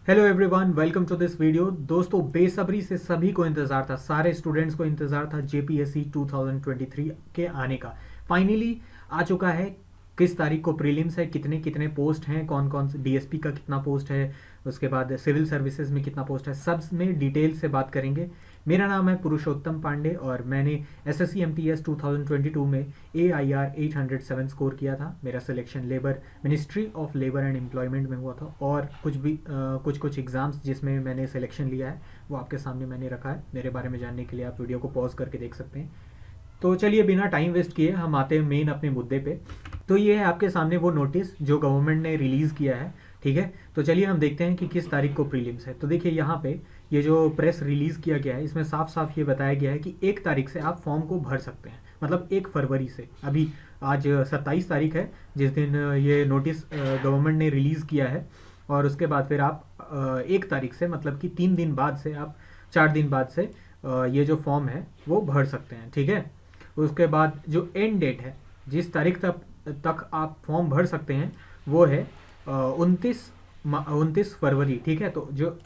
Hello everyone, welcome to this video. दोस्तों, बेसब्री से सभी को इंतज़ार था, सारे स्टूडेंट्स को इंतज़ार था जेपीएससी 2023 के आने का। फाइनली आ चुका है। किस तारीख को प्रीलिम्स है, कितने कितने पोस्ट हैं, कौन कौन से डीएसपी का कितना पोस्ट है, उसके बाद सिविल सर्विसेज में कितना पोस्ट है, सब में डिटेल से बात करेंगे। मेरा नाम है पुरुषोत्तम पांडे और मैंने एसएससी एमटीएस 2022 में AIR 807 स्कोर किया था। मेरा selection labour ministry of labour and employment में हुआ था और कुछ कुछ एग्ज़ाम्स जिसमें मैंने सिलेक्शन लिया है वो आपके सामने मैंने रखा है। मेरे बारे में जानने के लिए आप वीडियो को पॉज करके देख सकते हैं। तो चलिए बिना टाइम वेस्ट किए हम आते हैं मेन अपने मुद्दे पे। तो ये है आपके सामने वो नोटिस जो गवर्नमेंट ने रिलीज़ किया है। ठीक है, तो चलिए हम देखते हैं कि किस तारीख को प्रीलिम्स है। तो देखिए यहाँ पे ये जो प्रेस रिलीज़ किया गया है इसमें साफ साफ ये बताया गया है कि 1 तारीख से आप फॉर्म को भर सकते हैं, मतलब 1 फरवरी से। अभी आज 27 तारीख है जिस दिन ये नोटिस गवर्नमेंट ने रिलीज़ किया है। और उसके बाद फिर आप 1 तारीख से, मतलब कि 3 दिन बाद से, आप 4 दिन बाद से ये जो फॉर्म है वो भर सकते हैं। ठीक है, उसके बाद जो एंड डेट है, जिस तारीख तक आप फॉर्म भर सकते हैं, वो है 29 फरवरी। ठीक है, तो जो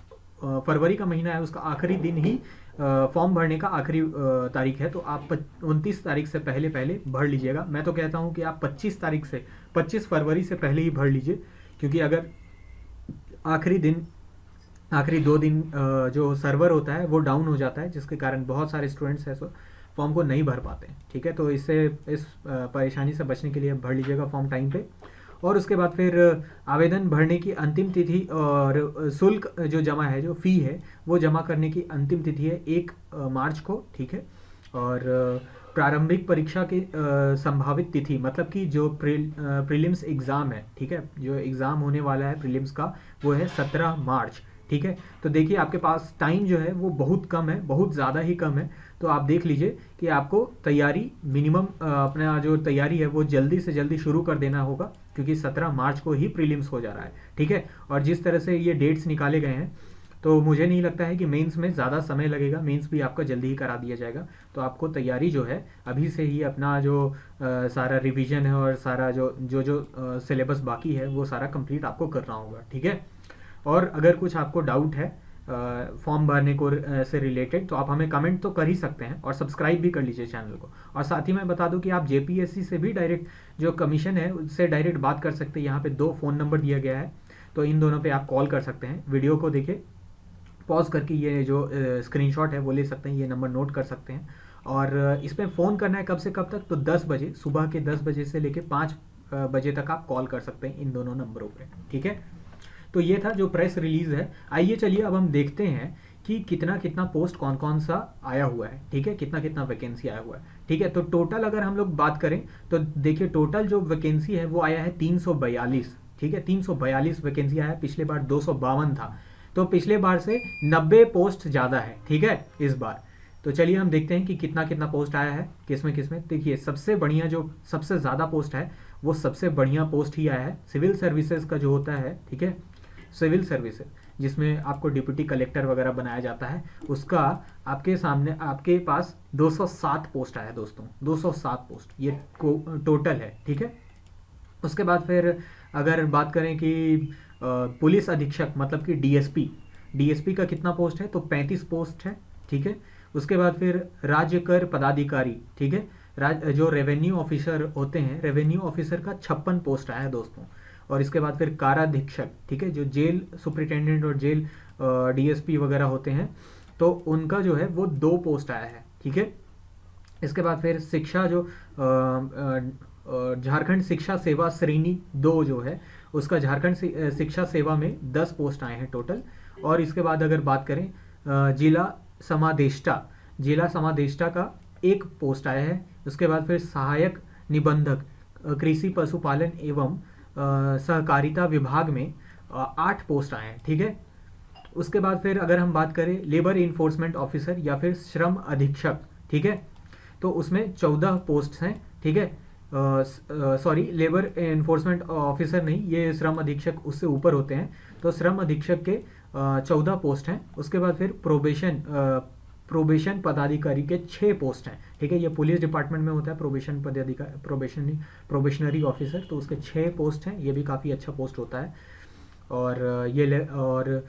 फरवरी का महीना है उसका आखिरी दिन ही फॉर्म भरने का आखिरी तारीख है। तो आप 29 तारीख से पहले पहले भर लीजिएगा। मैं तो कहता हूँ कि आप 25 तारीख से, 25 फरवरी से पहले ही भर लीजिए, क्योंकि अगर आखिरी दिन, आखिरी 2 दिन जो सर्वर होता है वो डाउन हो जाता है, जिसके कारण बहुत सारे स्टूडेंट्स हैं सो फॉर्म को नहीं भर पाते हैं। ठीक है, तो इससे इस परेशानी से बचने के लिए भर लीजिएगा फॉर्म टाइम पे। और उसके बाद फिर आवेदन भरने की अंतिम तिथि और शुल्क जो जमा है, जो फ़ी है वो जमा करने की अंतिम तिथि है 1 मार्च को। ठीक है, और प्रारंभिक परीक्षा की संभावित तिथि, मतलब कि जो प्रीलिम्स एग्ज़ाम है, ठीक है, जो एग्ज़ाम होने वाला है प्रीलिम्स का, वो है 17 मार्च। ठीक है, तो देखिए आपके पास टाइम जो है वो बहुत कम है, बहुत ज़्यादा ही कम है। तो आप देख लीजिए कि आपको तैयारी मिनिमम, अपना जो तैयारी है वो जल्दी से जल्दी शुरू कर देना होगा, क्योंकि 17 मार्च को ही प्रीलिम्स हो जा रहा है। ठीक है, और जिस तरह से ये डेट्स निकाले गए हैं तो मुझे नहीं लगता है कि मेंस में ज़्यादा समय लगेगा, मेंस भी आपका जल्दी ही करा दिया जाएगा। तो आपको तैयारी जो है अभी से ही अपना जो सारा रिवीजन है और सारा जो सिलेबस बाकी है वो सारा कंप्लीट आपको करना होगा। ठीक है, और अगर कुछ आपको डाउट है फॉर्म भरने को से रिलेटेड, तो आप हमें कमेंट तो कर ही सकते हैं और सब्सक्राइब भी कर लीजिए चैनल को। और साथ ही मैं बता दूं कि आप जेपीएससी से भी डायरेक्ट, जो कमीशन है उससे डायरेक्ट बात कर सकते हैं। यहाँ पे 2 फ़ोन नंबर दिया गया है, तो इन दोनों पे आप कॉल कर सकते हैं। वीडियो को देखिए पॉज करके, ये जो स्क्रीनशॉट है वो ले सकते हैं, ये नंबर नोट कर सकते हैं। और इसमें फ़ोन करना है कब से कब तक, तो 10 बजे, सुबह के 10 बजे से लेके 5 बजे तक आप कॉल कर सकते हैं इन दोनों नंबरों पे। ठीक है, तो ये था जो प्रेस रिलीज है। आइए चलिए अब हम देखते हैं कि कितना कितना पोस्ट कौन कौन सा आया हुआ है। ठीक है, कितना कितना वैकेंसी आया हुआ है। ठीक है, तो टोटल अगर हम लोग बात करें तो देखिए टोटल जो वैकेंसी है वो आया है 342। ठीक है, 342 वैकेंसी आया है। पिछले बार 252 था, तो पिछले बार से 90 पोस्ट ज़्यादा है। ठीक है, इस बार। तो चलिए हम देखते हैं कि कितना कितना पोस्ट आया है, किसमें किसमें। देखिए सबसे बढ़िया, जो सबसे ज़्यादा पोस्ट है वो सबसे बढ़िया पोस्ट ही आया है सिविल सर्विसेज का जो होता है। ठीक है, सिविल सर्विसेज जिसमें आपको डिप्टी कलेक्टर वगैरह बनाया जाता है, उसका आपके सामने, आपके पास 207 पोस्ट आया है दोस्तों। 207 पोस्ट ये टोटल है। ठीक है, उसके बाद फिर अगर बात करें कि पुलिस अधीक्षक, मतलब कि डीएसपी, डीएसपी का कितना पोस्ट है, तो 35 पोस्ट है। ठीक है, उसके बाद फिर राज्य कर पदाधिकारी, ठीक है, जो रेवेन्यू ऑफिसर होते हैं, रेवेन्यू ऑफिसर का 56 पोस्ट आया है दोस्तों। और इसके बाद फिर काराधीक्षक, ठीक है, जो जेल सुप्रिटेंडेंट और जेल डीएसपी वगैरह होते हैं, तो उनका जो है वो 2 पोस्ट आया है। ठीक है, इसके बाद फिर शिक्षा, जो झारखंड शिक्षा सेवा श्रेणी 2 जो है, उसका झारखंड शिक्षा सेवा में 10 पोस्ट आए हैं टोटल। और इसके बाद अगर बात करें जिला समादेष्टा, जिला समादेष्टा का 1 पोस्ट आया है। उसके बाद फिर सहायक निबंधक कृषि पशुपालन एवं सहकारिता विभाग में 8 पोस्ट आए हैं। ठीक है, उसके बाद फिर अगर हम बात करें लेबर इन्फोर्समेंट ऑफिसर या फिर श्रम अधीक्षक, ठीक है, तो उसमें 14 पोस्ट हैं। ठीक है, सॉरी, लेबर इन्फोर्समेंट ऑफिसर नहीं, ये श्रम अधीक्षक उससे ऊपर होते हैं। तो श्रम अधीक्षक के 14 पोस्ट हैं। उसके बाद फिर प्रोबेशन पदाधिकारी के 6 पोस्ट हैं। ठीक है, ये पुलिस डिपार्टमेंट में होता है प्रोबेशन पदाधिकारी, प्रोबेशनरी ऑफिसर, तो उसके 6 पोस्ट हैं। ये भी काफ़ी अच्छा पोस्ट होता है। और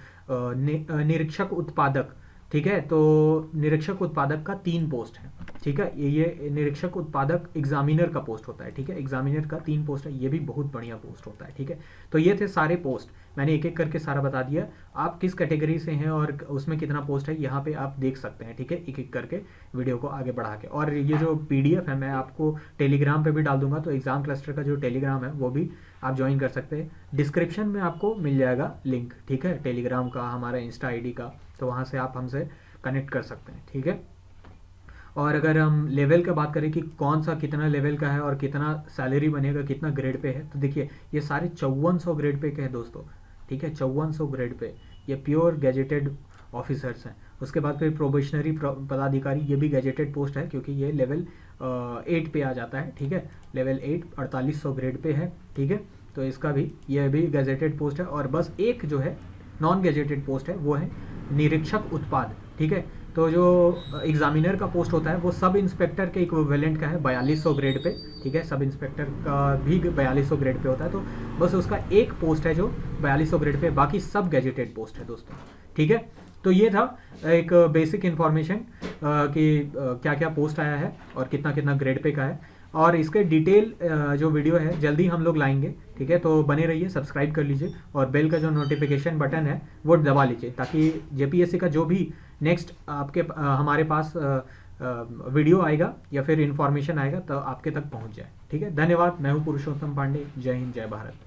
निरीक्षक उत्पादक, ठीक है। तो निरीक्षक उत्पादक का 3 पोस्ट है, ठीक है। ये निरीक्षक उत्पादक एग्जामिनर का पोस्ट होता है, ठीक है। एग्जामिनर का 3 पोस्ट है, ये भी बहुत बढ़िया पोस्ट होता है, ठीक है। तो ये थे सारे पोस्ट, मैंने एक एक करके सारा बता दिया। आप किस कैटेगरी से हैं और उसमें कितना पोस्ट है यहाँ पे आप देख सकते हैं, ठीक है, एक एक करके वीडियो को आगे बढ़ा के। और ये जो PDF है मैं आपको टेलीग्राम पे भी डाल दूंगा, तो एग्जाम क्लस्टर का जो टेलीग्राम है वो भी आप ज्वाइन कर सकते हैं। डिस्क्रिप्शन में आपको मिल जाएगा लिंक, ठीक है, टेलीग्राम का, हमारा इंस्टा ID का, तो वहाँ से आप हमसे कनेक्ट कर सकते हैं, ठीक है। और अगर हम लेवल का बात करें कि कौन सा कितना लेवल का है और कितना सैलरी बनेगा, कितना ग्रेड पे है, तो देखिए ये सारे 5400 ग्रेड पे के हैं दोस्तों, ठीक है। 5400 ग्रेड पे ये प्योर गैजेटेड ऑफिसर्स हैं। उसके बाद फिर प्रोबेशनरी पदाधिकारी, ये भी गैजेटेड पोस्ट है क्योंकि ये लेवल 8 पे आ जाता है, ठीक है। लेवल 8 4800 ग्रेड पे है, ठीक है। तो इसका भी, ये भी गैजेटेड पोस्ट है। और बस एक जो है नॉन गैजेटेड पोस्ट है, वो है निरीक्षक उत्पाद, ठीक है। तो जो एग्जामिनर का पोस्ट होता है वो सब इंस्पेक्टर के इक्विवेलेंट का है 4200 ग्रेड पे, ठीक है। सब इंस्पेक्टर का भी 4200 ग्रेड पे होता है, तो बस उसका एक पोस्ट है जो 4200 ग्रेड पे, बाकी सब गैजेटेड पोस्ट है दोस्तों, ठीक है। तो ये था एक बेसिक इन्फॉर्मेशन कि क्या क्या पोस्ट आया है और कितना कितना ग्रेड पे का है। और इसके डिटेल जो वीडियो है जल्दी हम लोग लाएंगे, ठीक है। तो बने रहिए, सब्सक्राइब कर लीजिए और बेल का जो नोटिफिकेशन बटन है वो दबा लीजिए, ताकि JPSC का जो भी नेक्स्ट आपके हमारे पास वीडियो आएगा या फिर इन्फॉर्मेशन आएगा तो आपके तक पहुंच जाए, ठीक है। धन्यवाद। मैं हूं पुरुषोत्तम पांडे। जय हिंद, जय भारत।